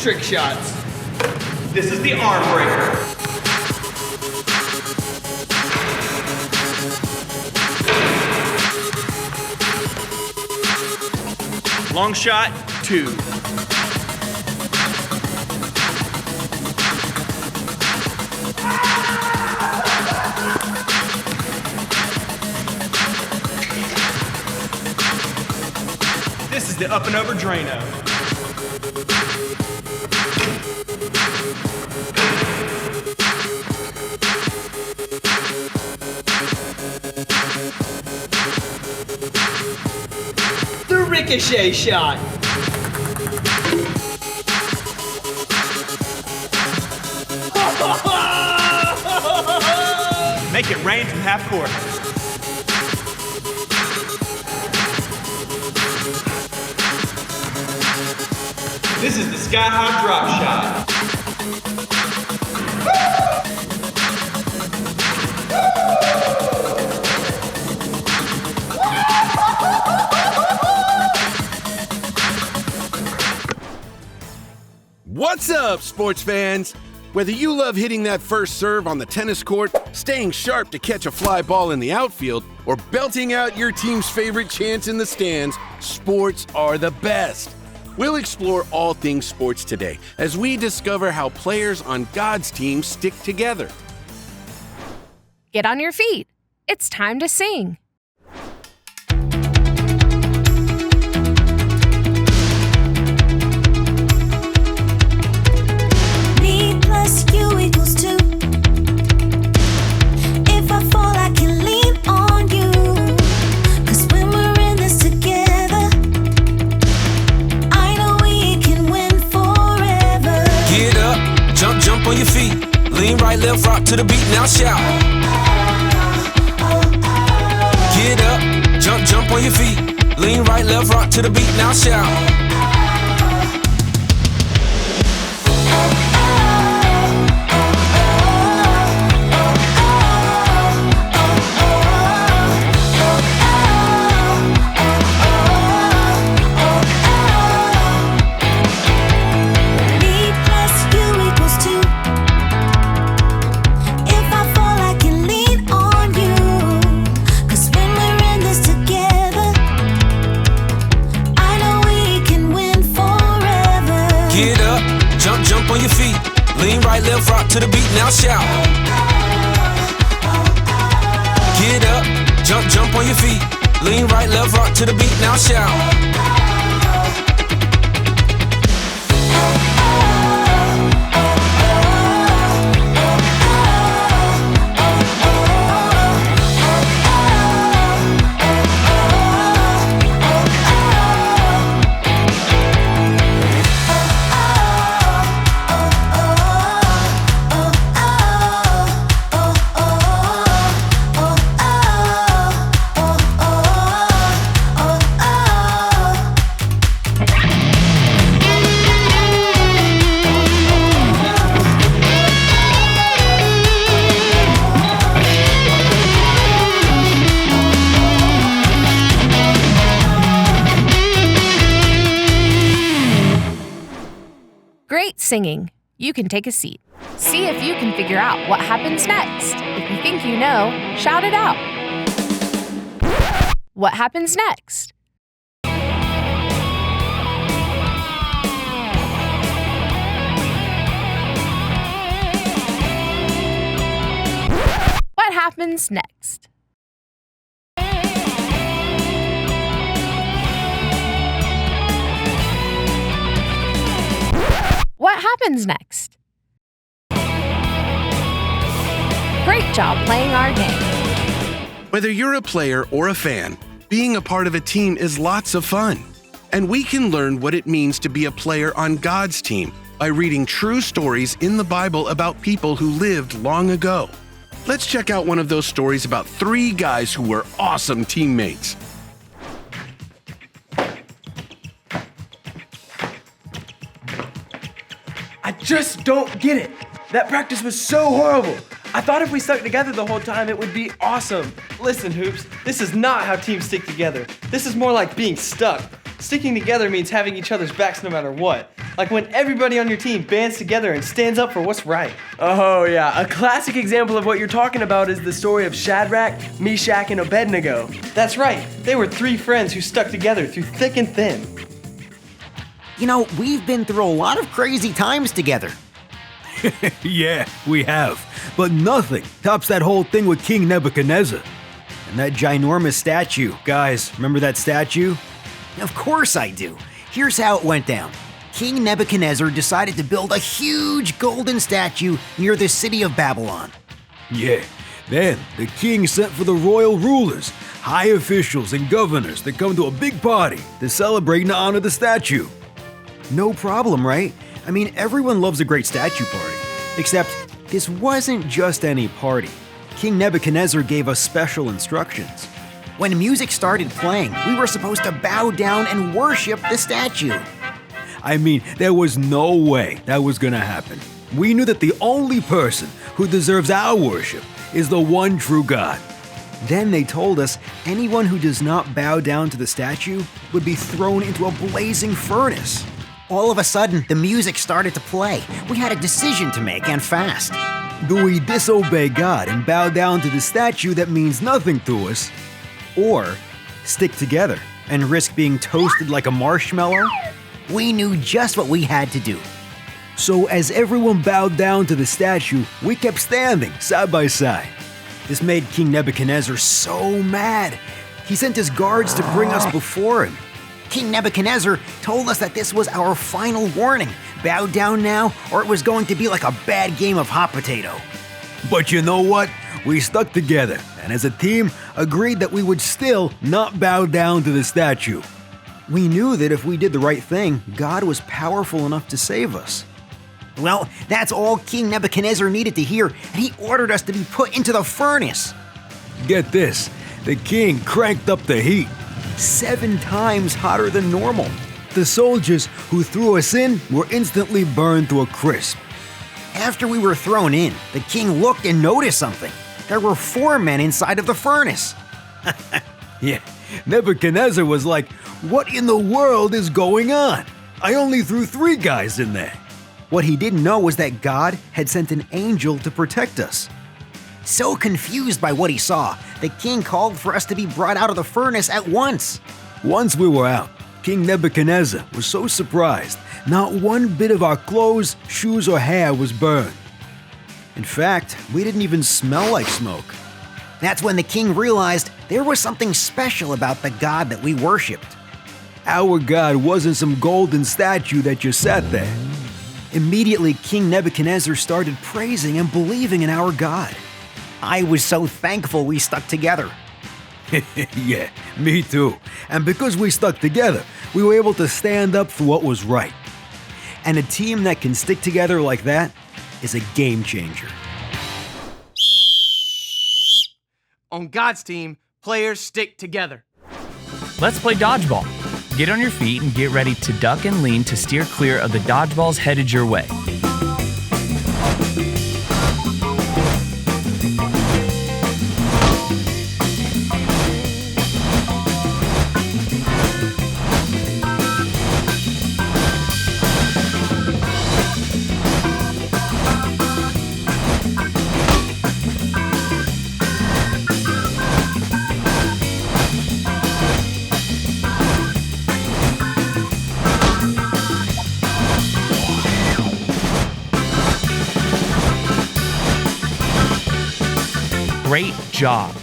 trick shots. This is the arm breaker. Long shot, 2. This is the up and over Drano. The ricochet shot. Make it rain from half court. This is the sky-high drop shot. What's up, sports fans? Whether you love hitting that first serve on the tennis court, staying sharp to catch a fly ball in the outfield, or belting out your team's favorite chants in the stands, sports are the best. We'll explore all things sports today as we discover how players on God's team stick together. Get on your feet. It's time to sing. Me plus you equals 2. If I fall, I can lean on you. 'Cause when we're in this together, I know we can win forever. Get up, jump on your feet. Lean right, left, rock to the beat, now shout. Get up, jump on your feet. Lean right, left, rock to the beat, now shout. Me plus you equals 2. If I fall, I can lean on you. 'Cause when we're in this together, I know we can win forever. Get up, jump on your feet. Lean right, left, rock to the beat, now shout. Get up, jump on your feet. Lean right, left, rock to the beat, now shout. Great singing. You can take a seat. See if you can figure out what happens next. If you think you know, shout it out. What happens next? What happens next? What happens next? Great job playing our game. Whether you're a player or a fan, being a part of a team is lots of fun. And we can learn what it means to be a player on God's team by reading true stories in the Bible about people who lived long ago. Let's check out one of those stories about 3 guys who were awesome teammates. I just don't get it. That practice was so horrible. I thought if we stuck together the whole time, it would be awesome. Listen, Hoops, this is not how teams stick together. This is more like being stuck. Sticking together means having each other's backs no matter what. Like when everybody on your team bands together and stands up for what's right. Oh yeah, a classic example of what you're talking about is the story of Shadrach, Meshach, and Abednego. That's right. They were 3 friends who stuck together through thick and thin. You know, we've been through a lot of crazy times together. Yeah, we have. But nothing tops that whole thing with King Nebuchadnezzar. And that ginormous statue. Guys, remember that statue? Of course I do. Here's how it went down. King Nebuchadnezzar decided to build a huge golden statue near the city of Babylon. Yeah, then the king sent for the royal rulers, high officials, and governors to come to a big party to celebrate and honor the statue. No problem, right? I mean, everyone loves a great statue party. Except, this wasn't just any party. King Nebuchadnezzar gave us special instructions. When music started playing, we were supposed to bow down and worship the statue. I mean, there was no way that was gonna happen. We knew that the only person who deserves our worship is the one true God. Then they told us anyone who does not bow down to the statue would be thrown into a blazing furnace. All of a sudden, the music started to play. We had a decision to make, and fast. Do we disobey God and bow down to the statue that means nothing to us? Or stick together and risk being toasted like a marshmallow? We knew just what we had to do. So as everyone bowed down to the statue, we kept standing side by side. This made King Nebuchadnezzar so mad. He sent his guards to bring us before him. King Nebuchadnezzar told us that this was our final warning. Bow down now, or it was going to be like a bad game of hot potato. But you know what? We stuck together, and as a team, agreed that we would still not bow down to the statue. We knew that if we did the right thing, God was powerful enough to save us. Well, that's all King Nebuchadnezzar needed to hear, and he ordered us to be put into the furnace. Get this, the king cranked up the heat. 7 times hotter than normal. The soldiers who threw us in were instantly burned to a crisp. After we were thrown in, the king looked and noticed something. There were 4 men inside of the furnace. Yeah, Nebuchadnezzar was like, what in the world is going on? I only threw 3 guys in there. What he didn't know was that God had sent an angel to protect us. So confused by what he saw, the king called for us to be brought out of the furnace at once. Once we were out, King Nebuchadnezzar was so surprised, not one bit of our clothes, shoes, or hair was burned. In fact, we didn't even smell like smoke. That's when the king realized there was something special about the God that we worshipped. Our God wasn't some golden statue that just sat there. Immediately, King Nebuchadnezzar started praising and believing in our God. I was so thankful we stuck together. Yeah, me too. And because we stuck together, we were able to stand up for what was right. And a team that can stick together like that is a game changer. On God's team, players stick together. Let's play dodgeball. Get on your feet and get ready to duck and lean to steer clear of the dodgeballs headed your way. Great job.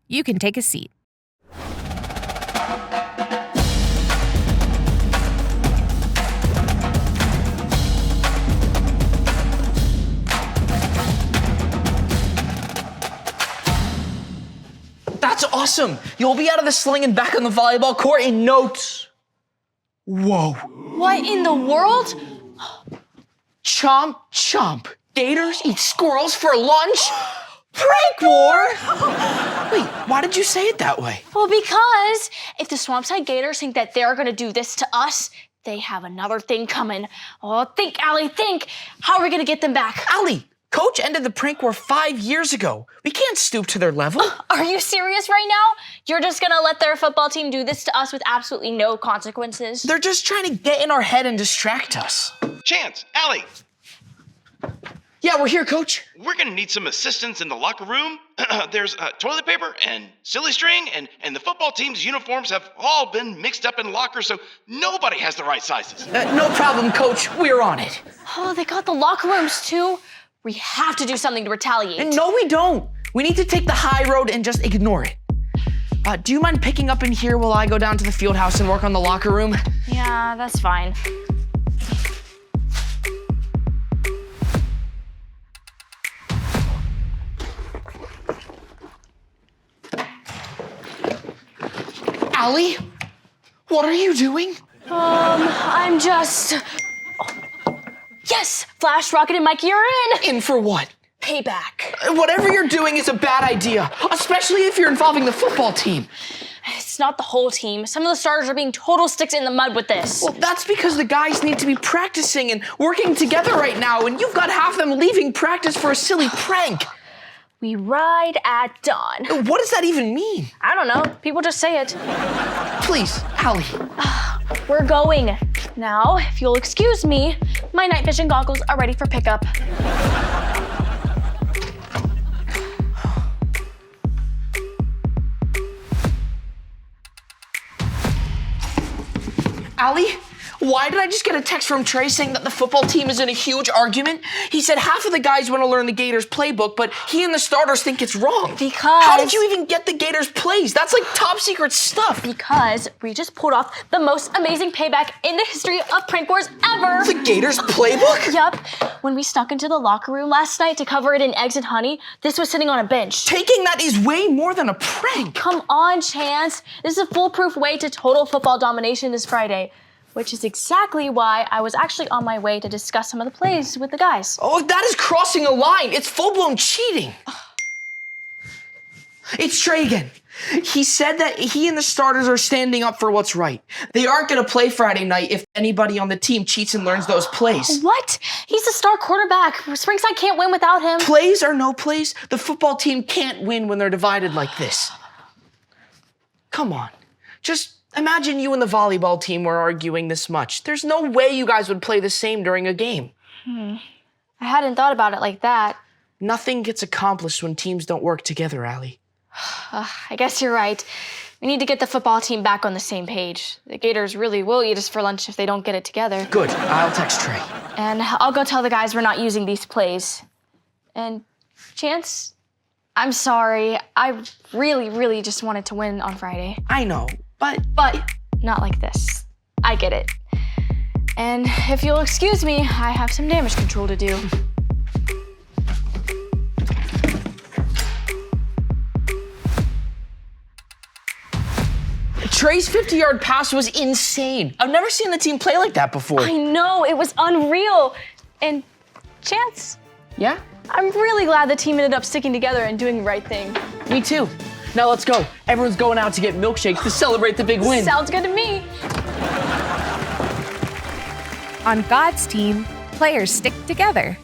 You can take a seat. That's awesome! You'll be out of the sling and back on the volleyball court in notes. Whoa. What in the world? Chomp, chomp. Gators eat squirrels for lunch? Prank war! Wait, why did you say it that way? Well, because if the Swampside Gators think that they're gonna do this to us, they have another thing coming. Oh, think, Allie, think. How are we gonna get them back? Allie, Coach ended the prank war 5 years ago. We can't stoop to their level. Are you serious right now? You're just gonna let their football team do this to us with absolutely no consequences? They're just trying to get in our head and distract us. Chance, Allie, Yeah, we're here, Coach. we're gonna need some assistance in the locker room. There's toilet paper and silly string, and the football team's uniforms have all been mixed up in lockers, so nobody has the right sizes. No problem, Coach. We're on it. Oh, they got the locker rooms too? We have to do something to retaliate. And no, we don't. We need to take the high road and just ignore it. Do you mind picking up in here while I go down to the field house and work on the locker room? Yeah, that's fine. Allie, what are you doing? I'm just... Yes! Flash, Rocket, and Mikey are in! In for what? Payback. Whatever you're doing is a bad idea, especially if you're involving the football team. It's not the whole team. Some of the starters are being total sticks in the mud with this. Well, that's because the guys need to be practicing and working together right now, and you've got half them leaving practice for a silly prank. We ride at dawn. What does that even mean? I don't know. People just say it. Please, Allie. We're going. Now, if you'll excuse me, my night vision goggles are ready for pickup. Allie, why did I just get a text from Trey saying that the football team is in a huge argument? He said half of the guys want to learn the Gators playbook, but he and the starters think it's wrong. Because... How did you even get the Gators plays? That's like top secret stuff. Because we just pulled off the most amazing payback in the history of prank wars ever. The Gators playbook? Yup. When we snuck into the locker room last night to cover it in eggs and honey, this was sitting on a bench. Taking that is way more than a prank. Come on, Chance. This is a foolproof way to total football domination this Friday. Which is exactly why I was actually on my way to discuss some of the plays with the guys. Oh, that is crossing a line. It's full-blown cheating. It's Trey again. He said that he and the starters are standing up for what's right. They aren't going to play Friday night if anybody on the team cheats and learns those plays. What? He's the star quarterback. Springside can't win without him. Plays or no plays, the football team can't win when they're divided like this. Come on. Just imagine you and the volleyball team were arguing this much. There's no way you guys would play the same during a game. I hadn't thought about it like that. Nothing gets accomplished when teams don't work together, Allie. I guess you're right. We need to get the football team back on the same page. The Gators really will eat us for lunch if they don't get it together. Good. I'll text Trey. And I'll go tell the guys we're not using these plays. And Chance, I'm sorry. I really just wanted to win on Friday. I know, but not like this. I get it. And if you'll excuse me, I have some damage control to do. Trey's 50-yard pass was insane. I've never seen the team play like that before. I know, it was unreal. And Chance? Yeah? I'm really glad the team ended up sticking together and doing the right thing. Me too. Now let's go. Everyone's going out to get milkshakes to celebrate the big win. Sounds good to me. On God's team, players stick together.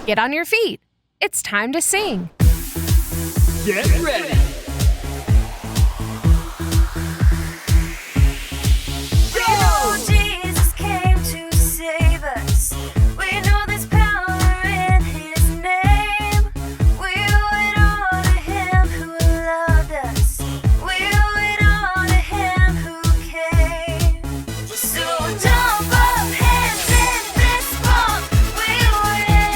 Get on your feet. It's time to sing. Get ready. Jesus came to save us. We know there's power in his name. We owe it all to him who loved us. We owe it all to him who came. So jump up, hands in fist bump. We win.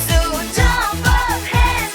So jump up, hands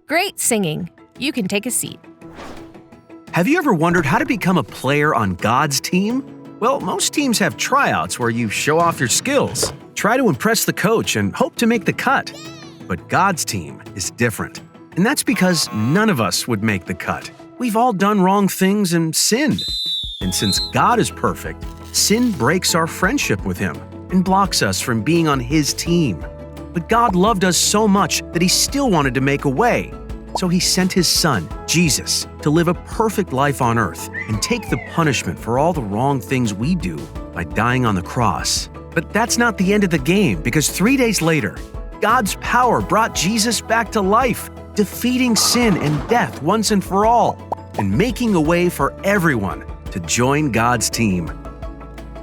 Great singing. You can take a seat. Have you ever wondered how to become a player on God's team? Well, most teams have tryouts where you show off your skills, try to impress the coach, and hope to make the cut. But God's team is different. And that's because none of us would make the cut. We've all done wrong things and sinned. And since God is perfect, sin breaks our friendship with Him and blocks us from being on His team. But God loved us so much that He still wanted to make a way. So He sent His Son, Jesus, to live a perfect life on earth and take the punishment for all the wrong things we do by dying on the cross. But that's not the end of the game, because 3 days later, God's power brought Jesus back to life, defeating sin and death once and for all, and making a way for everyone to join God's team.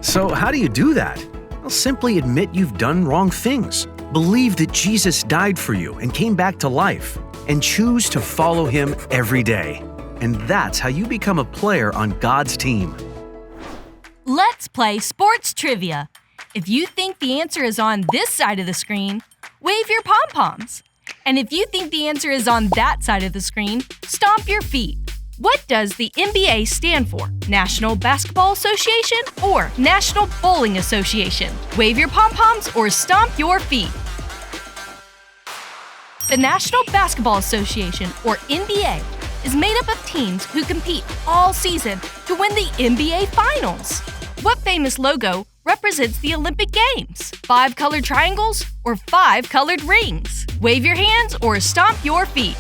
So how do you do that? Well, simply admit you've done wrong things. Believe that Jesus died for you and came back to life, and choose to follow Him every day. And that's how you become a player on God's team. Let's play sports trivia. If you think the answer is on this side of the screen, wave your pom-poms. And if you think the answer is on that side of the screen, stomp your feet. What does the NBA stand for? National Basketball Association or National Bowling Association? Wave your pom-poms or stomp your feet. The National Basketball Association, or NBA, is made up of teams who compete all season to win the NBA Finals. What famous logo represents the Olympic Games? 5 colored triangles or 5 colored rings? Wave your hands or stomp your feet.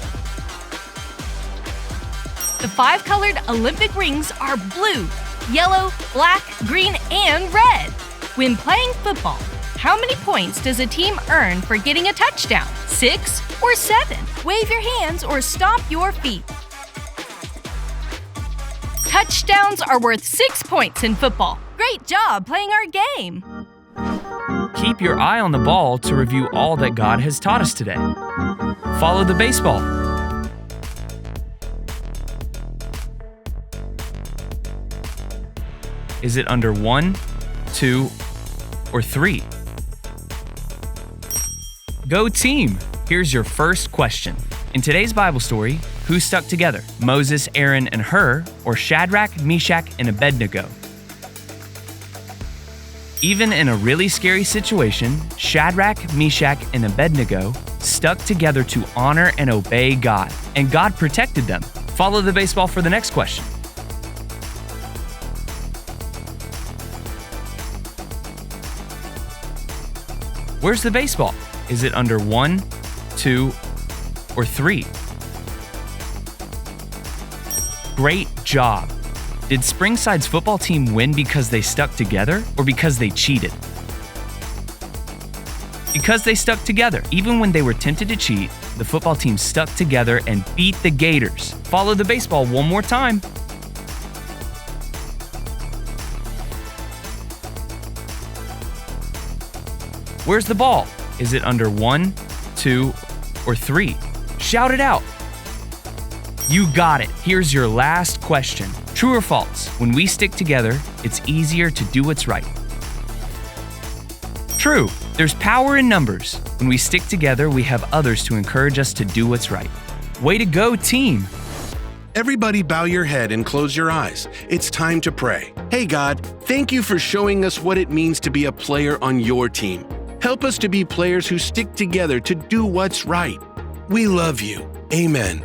The 5 colored Olympic rings are blue, yellow, black, green, and red. When playing football, how many points does a team earn for getting a touchdown? 6 or 7? Wave your hands or stomp your feet. Touchdowns are worth 6 points in football. Great job playing our game. Keep your eye on the ball to review all that God has taught us today. Follow the baseball. Is it under 1, 2, or 3? Go team! Here's your first question. In today's Bible story, who stuck together? Moses, Aaron, and Hur, or Shadrach, Meshach, and Abednego? Even in a really scary situation, Shadrach, Meshach, and Abednego stuck together to honor and obey God, and God protected them. Follow the baseball for the next question. Where's the baseball? Is it under 1, 2, or 3? Great job! Did Springside's football team win because they stuck together or because they cheated? Because they stuck together. Even when they were tempted to cheat, the football team stuck together and beat the Gators. Follow the baseball one more time. Where's the ball? Is it under 1, 2, or 3? Shout it out. You got it. Here's your last question. True or false? When we stick together, it's easier to do what's right. True. There's power in numbers. When we stick together, we have others to encourage us to do what's right. Way to go, team. Everybody bow your head and close your eyes. It's time to pray. Hey God, thank you for showing us what it means to be a player on your team. Help us to be players who stick together to do what's right. We love you. Amen.